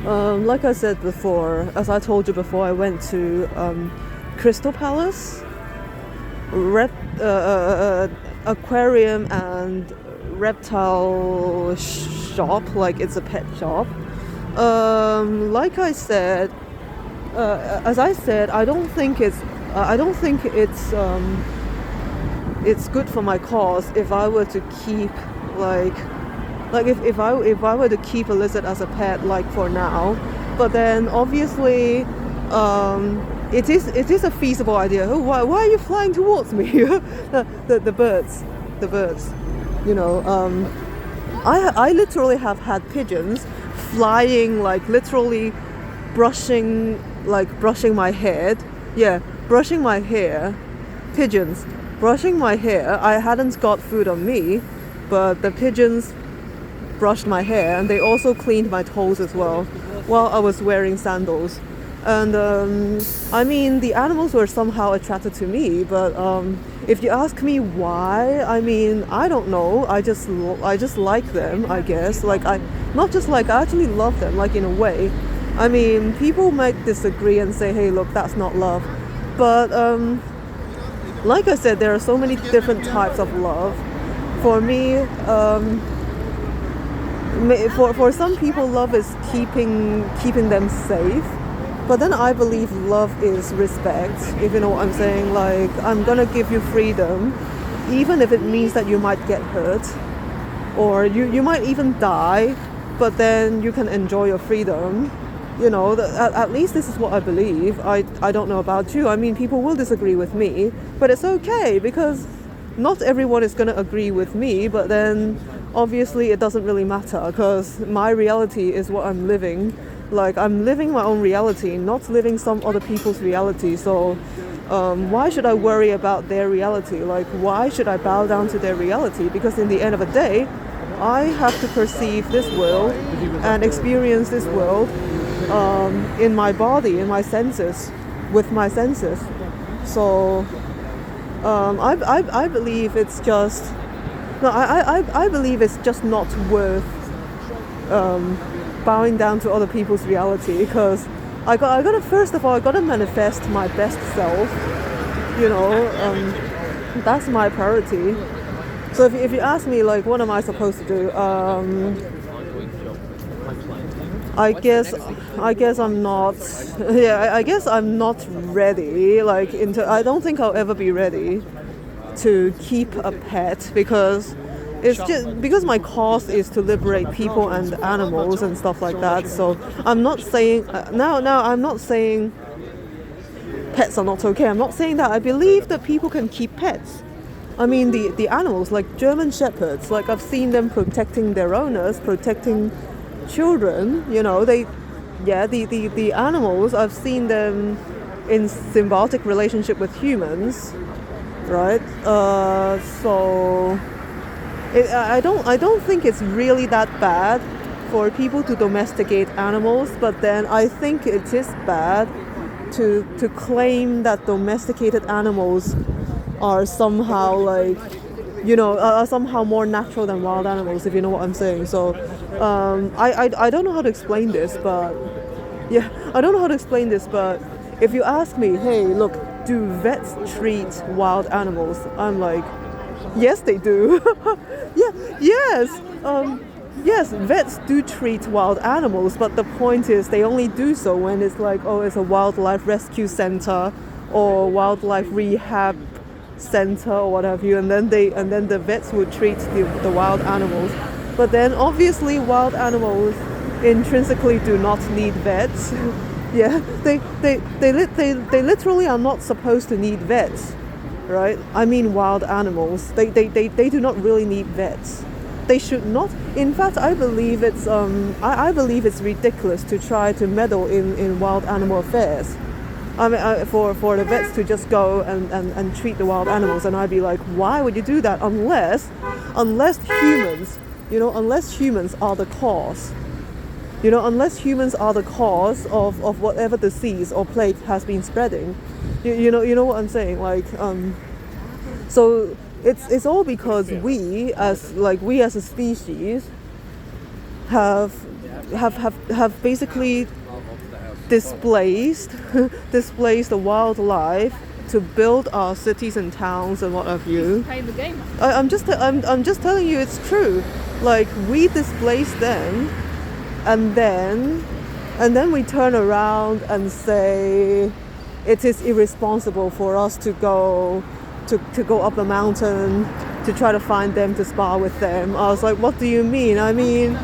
Like I said before, as I told you before, I went to Crystal Palace, aquarium and reptile shop, like it's a pet shop. Like I said, as I said, I don't think it's it's good for my cause if I were to keep if I were to keep a lizard as a pet, like for now. But then obviously it is a feasible idea. Oh, why are you flying towards me? the birds, you know. I literally have had pigeons flying, like literally brushing my head. Yeah, brushing my hair. Pigeons brushing my hair. I hadn't got food on me, but the pigeons brushed my hair, and they also cleaned my toes as well while I was wearing sandals. And I mean, the animals were somehow attracted to me, but if you ask me why, I mean, I don't know. I just like them, I guess. Like, I actually love them, like in a way. I mean, people might disagree and say, hey, look, that's not love. But like I said, there are so many different types of love. For me, for some people, love is keeping them safe. But then I believe love is respect, if you know what I'm saying. Like, I'm gonna give you freedom, even if it means that you might get hurt, or you might even die, but then you can enjoy your freedom. You know, at least this is what I believe. I don't know about you. I mean, people will disagree with me, but it's okay, because not everyone is gonna agree with me, but then obviously it doesn't really matter, because my reality is what I'm living. Like, I'm living my own reality, not living some other people's reality. So why should I worry about their reality? Like, why should I bow down to their reality? Because in the end of the day, I have to perceive this world and experience this world in my body, in my senses, with my senses. So I believe it's just I believe it's just not worth bowing down to other people's reality, because I gotta first of all, I gotta manifest my best self, you know. That's my priority. So if you ask me, like, what am I supposed to do, I guess I'm not I guess I'm not ready, like, I don't think I'll ever be ready to keep a pet, because it's just because my cause is to liberate people and animals and stuff like that. So I'm not saying now I'm not saying pets are not okay. I'm not saying that. I believe that people can keep pets. I mean, the animals, like German shepherds, like, I've seen them protecting their owners, protecting children, you know. The animals, I've seen them in symbiotic relationship with humans, right? So I don't think it's really that bad for people to domesticate animals, but then I think it is bad to claim that domesticated animals are somehow, like, you know, are somehow more natural than wild animals, if you know what I'm saying. So I don't know how to explain this, but if you ask me, hey, look, do vets treat wild animals? I'm like, yes, they do. Yes, vets do treat wild animals, but the point is they only do so when it's like, oh, it's a wildlife rescue center or wildlife rehab center or what have you, and then the vets would treat the wild animals. But then obviously wild animals intrinsically do not need vets. Yeah, they literally are not supposed to need vets, right? I mean, wild animals, they do not really need vets. They should not. In fact, I believe it's ridiculous to try to meddle in wild animal affairs. I mean, for the vets to just go and treat the wild animals, and I'd be like, why would you do that? Unless humans, you know, unless humans are the cause. You know, unless humans are the cause of whatever disease or plague has been spreading. You know what I'm saying? Like, so it's all because we as a species have have basically displaced displaced the wildlife to build our cities and towns and what have you. Play the game. I'm just telling you it's true. Like we displace them, and then we turn around and say it is irresponsible for us to go up the mountain to try to find them, to spar with them. I was like, what do you mean? I mean,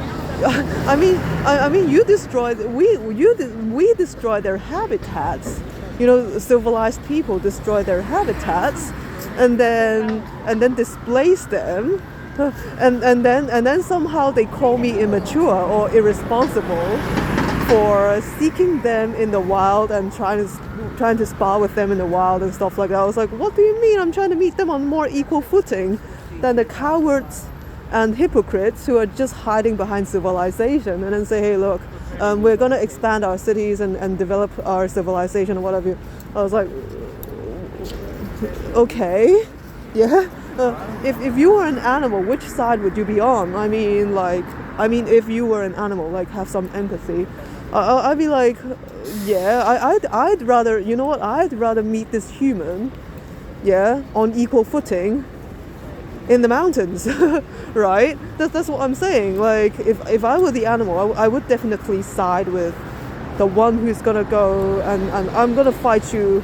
you destroy. We destroy their habitats. You know, civilized people destroy their habitats, and then displace them, and then somehow they call me immature or irresponsible for seeking them in the wild and trying to spar with them in the wild and stuff like that. I was like, what do you mean? I'm trying to meet them on more equal footing than the cowards and hypocrites who are just hiding behind civilization and then say, hey, look, we're going to expand our cities and develop our civilization or whatever. I was like, okay, yeah. If you were an animal, which side would you be on? I mean, if you were an animal, like, have some empathy. I'd be like, yeah, I'd rather, you know what? I'd rather meet this human, yeah, on equal footing in the mountains, right? That's what I'm saying. Like, if I were the animal, I would definitely side with the one who's gonna go and I'm gonna fight you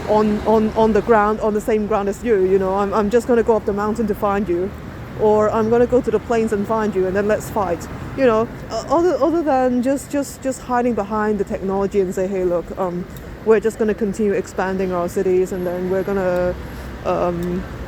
on the ground, on the same ground as you. You know, I'm just gonna go up the mountain to find you, or I'm gonna go to the plains and find you, and then let's fight. You know, other than just hiding behind the technology and say, hey, look, we're just gonna continue expanding our cities, and then we're gonna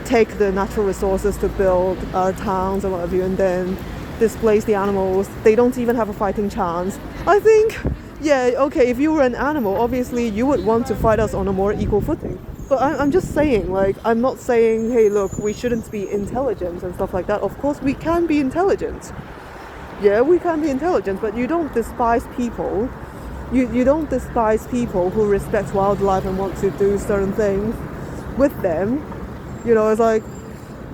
take the natural resources to build our towns and whatever, and then displace the animals. They don't even have a fighting chance. I think, yeah, okay, if you were an animal, obviously you would want to fight us on a more equal footing. But I'm just saying, like, I'm not saying, hey, look, we shouldn't be intelligent and stuff like that. Of course, we can be intelligent. Yeah, we can be intelligent, but you don't despise people. You don't despise people who respect wildlife and want to do certain things with them. You know, it's like,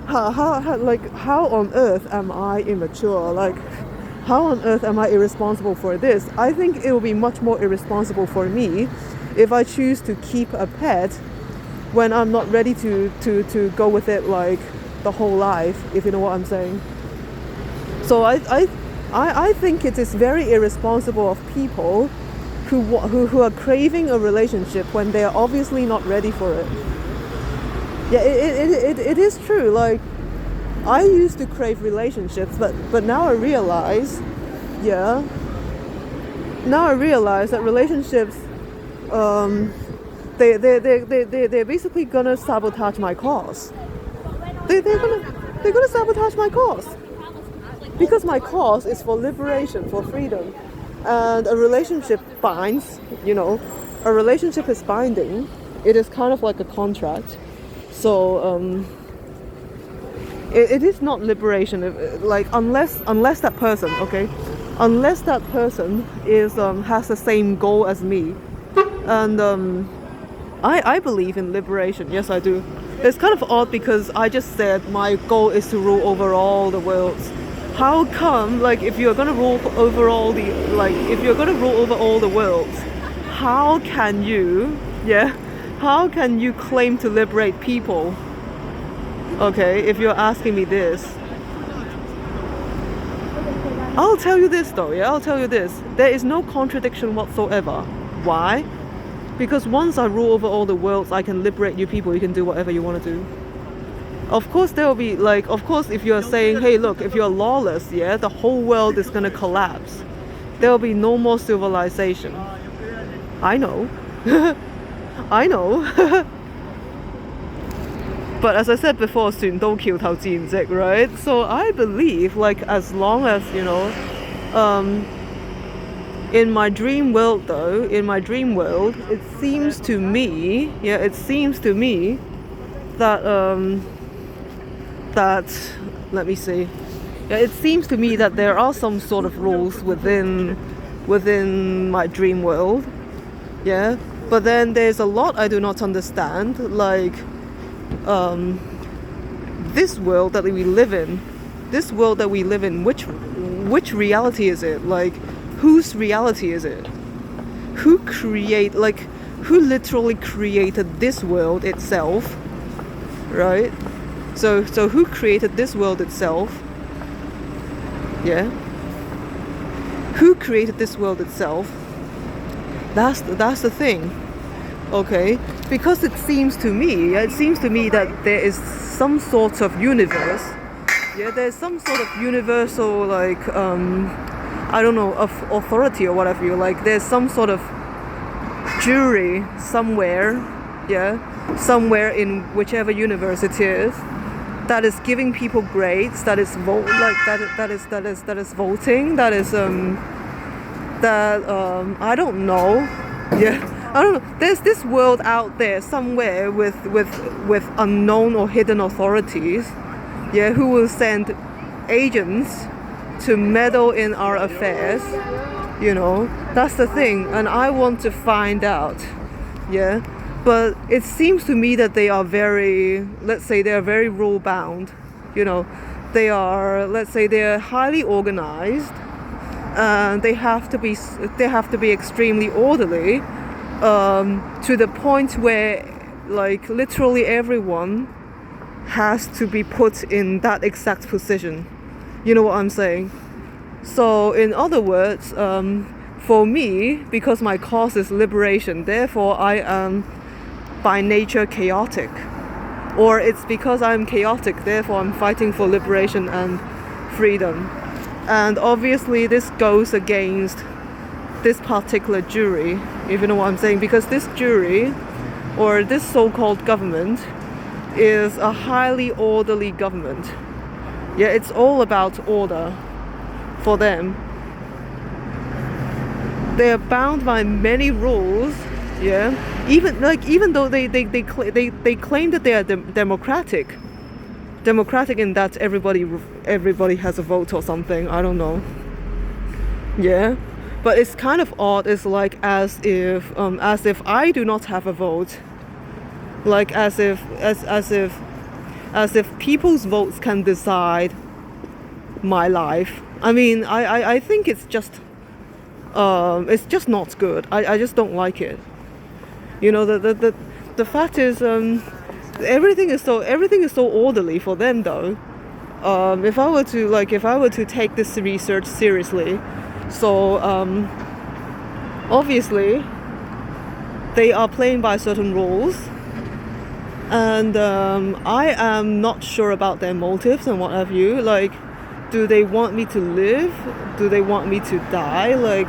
how on earth am I immature? Like, how on earth am I irresponsible for this? I think it will be much more irresponsible for me if I choose to keep a pet when I'm not ready to go with it like the whole life, if you know what I'm saying. So I think it is very irresponsible of people who are craving a relationship when they are obviously not ready for it. Yeah, it is true. Like, I used to crave relationships, but now I realize, yeah. Now I realize that relationships, they're basically gonna sabotage my cause. They're gonna sabotage my cause, because my cause is for liberation, for freedom, and a relationship binds. You know, a relationship is binding. It is kind of like a contract. So it is not liberation. Like, unless that person, okay, unless that person is has the same goal as me, and I believe in liberation. Yes, I do. It's kind of odd because I just said my goal is to rule over all the worlds. How come, like, if you're gonna rule over all the worlds, how can you, yeah, how can you claim to liberate people? Okay, if you're asking me this, I'll tell you this though, yeah, I'll tell you this. There is no contradiction whatsoever. Why? Because once I rule over all the worlds, I can liberate you people. You can do whatever you want to do. Of course, there will be, like, of course, if you're saying, hey, look, if you're lawless, yeah, the whole world is gonna collapse. There will be no more civilization. I know. I know. But as I said before, 船到橋頭自然直, right? So I believe, like, as long as, you know, in my dream world though, it seems to me, yeah, it seems to me that, let me see. Yeah, it seems to me that there are some sort of rules within my dream world. Yeah. But then there's a lot I do not understand, like this world that we live in, which which reality is it? Like, whose reality is it? Who literally created this world itself, right? So who created this world itself? Yeah. Who created this world itself? That's the thing. Okay, because it seems to me that there is some sort of universe. Yeah, there's some sort of universal, like, I don't know, of authority or whatever you like. There's some sort of jury somewhere, yeah, somewhere in whichever universe it is, that is giving people grades, that is voting, I don't know, yeah. I don't know. There's this world out there somewhere with unknown or hidden authorities, yeah, who will send agents to meddle in our affairs. You know, that's the thing, and I want to find out, yeah. But it seems to me that they are very, let's say, they are very rule bound. You know, they are, let's say, they are highly organized, and they have to be extremely orderly. To the point where, like, literally everyone has to be put in that exact position. You know what I'm saying? So, in other words, for me, because my cause is liberation, therefore I am by nature chaotic. Or it's because I'm chaotic, therefore I'm fighting for liberation and freedom. And obviously this goes against this particular jury, if you know what I'm saying, because this jury, or this so-called government, is a highly orderly government. Yeah, it's all about order for them. They are bound by many rules, yeah. Even though they claim that they are democratic in that everybody has a vote or something. I don't know. Yeah. But it's kind of odd. It's like as if I do not have a vote, like as if people's votes can decide my life. I mean, I think it's just not good. I just don't like it. You know, the fact is, everything is so orderly for them though. If I were to take this research seriously. So obviously they are playing by certain rules, and I am not sure about their motives and what have you. Like, do they want me to live? Do they want me to die? Like,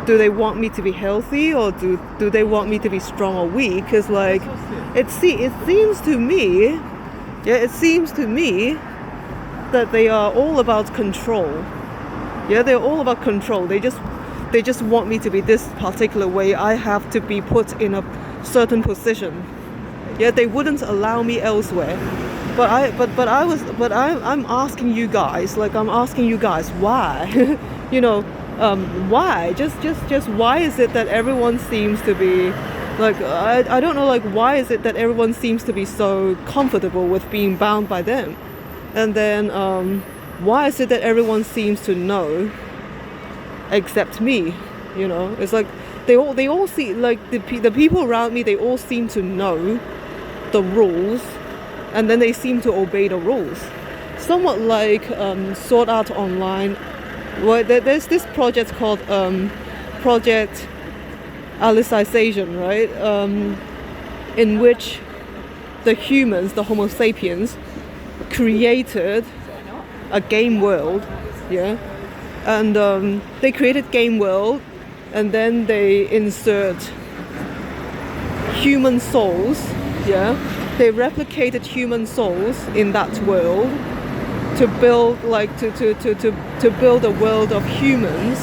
do they want me to be healthy, or do they want me to be strong or weak? Because, like, it seems to me that they are all about control. Yeah, they're all about control. They just want me to be this particular way. I have to be put in a certain position. Yeah, they wouldn't allow me elsewhere. But I'm asking you guys, why? You know, why? Just why is it that everyone seems to be like, I don't know, like, why is it that everyone seems to be so comfortable with being bound by them? And then why is it that everyone seems to know except me? You know, it's like they all see, like, the people around me, they all seem to know the rules, and then they seem to obey the rules. Somewhat like Sword Art Online. Well, there's this project called Project Alicisation, right? In which the humans, the Homo sapiens, created a game world, yeah, and they created game world, and then they insert human souls, yeah. They replicated human souls in that world to build, like, to build a world of humans,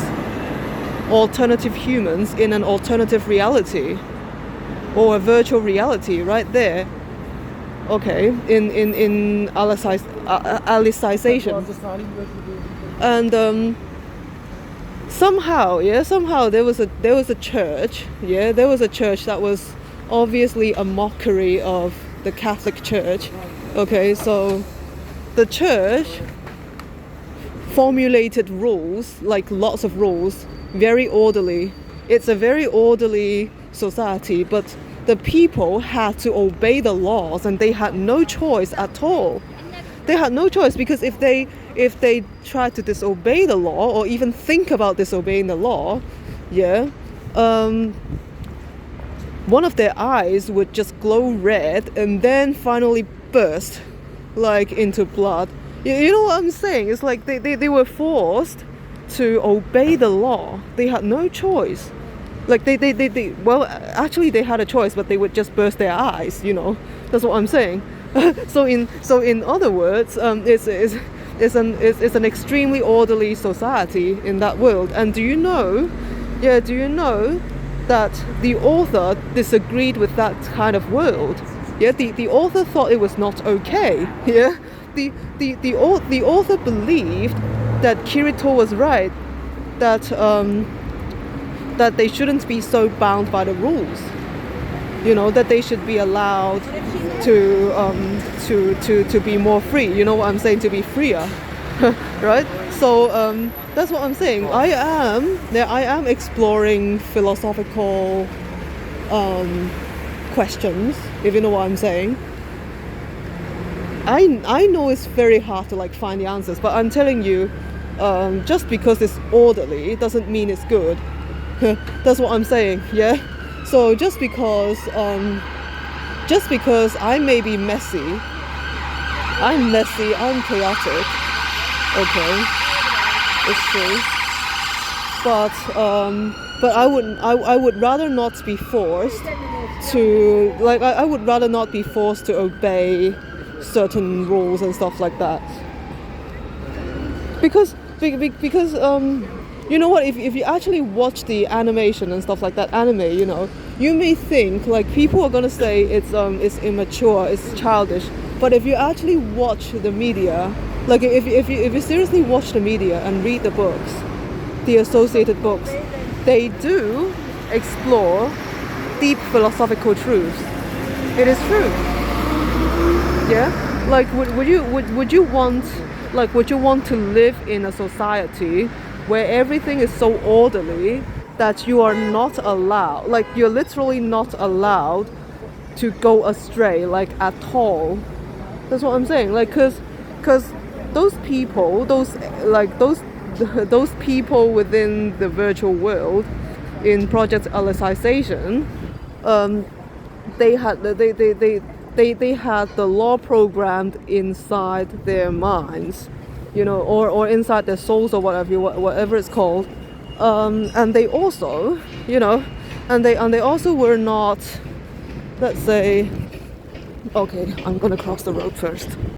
alternative humans in an alternative reality, or a virtual reality right there. Okay, in Alicisation. And somehow there was a church, yeah, there was a church that was obviously a mockery of the Catholic Church. Okay, so the church formulated rules, like lots of rules, very orderly. It's a very orderly society, but the people had to obey the laws, and they had no choice at all. They had no choice, because if they tried to disobey the law, or even think about disobeying the law, one of their eyes would just glow red and then finally burst like into blood. You know what I'm saying? It's like they were forced to obey the law. They had no choice. Like well, actually they had a choice, but they would just burst their eyes, you know. That's what I'm saying. So in other words, it's an extremely orderly society in that world. And do you know that the author disagreed with that kind of world? Yeah, the author thought it was not okay. Yeah, the author believed that Kirito was right, that they shouldn't be so bound by the rules. You know, that they should be allowed to be more free. You know what I'm saying? To be freer, right? So that's what I'm saying. I am exploring philosophical questions, if you know what I'm saying. I know it's very hard to like find the answers, but I'm telling you, just because it's orderly doesn't mean it's good. That's what I'm saying. Yeah. So just because I may be messy, I'm chaotic. Okay, it's true. But I would rather not be forced to I would rather not be forced to obey certain rules and stuff like that. Because you know what, if you actually watch the animation and stuff like that, anime, you know, you may think like people are gonna say it's immature, it's childish. But if you actually watch the media, like if you seriously watch the media and read the books, the associated books, they do explore deep philosophical truths. It is true. Yeah? Like would you want to live in a society where everything is so orderly that you are not allowed, like you're literally not allowed to go astray, like at all? That's what I'm saying. Like, cause those people within the virtual world in Project Alicisation, they had the law programmed inside their minds, you know, or inside their souls, or whatever it's called. And they also, you know, and they also were not, let's say, okay, I'm gonna cross the road first.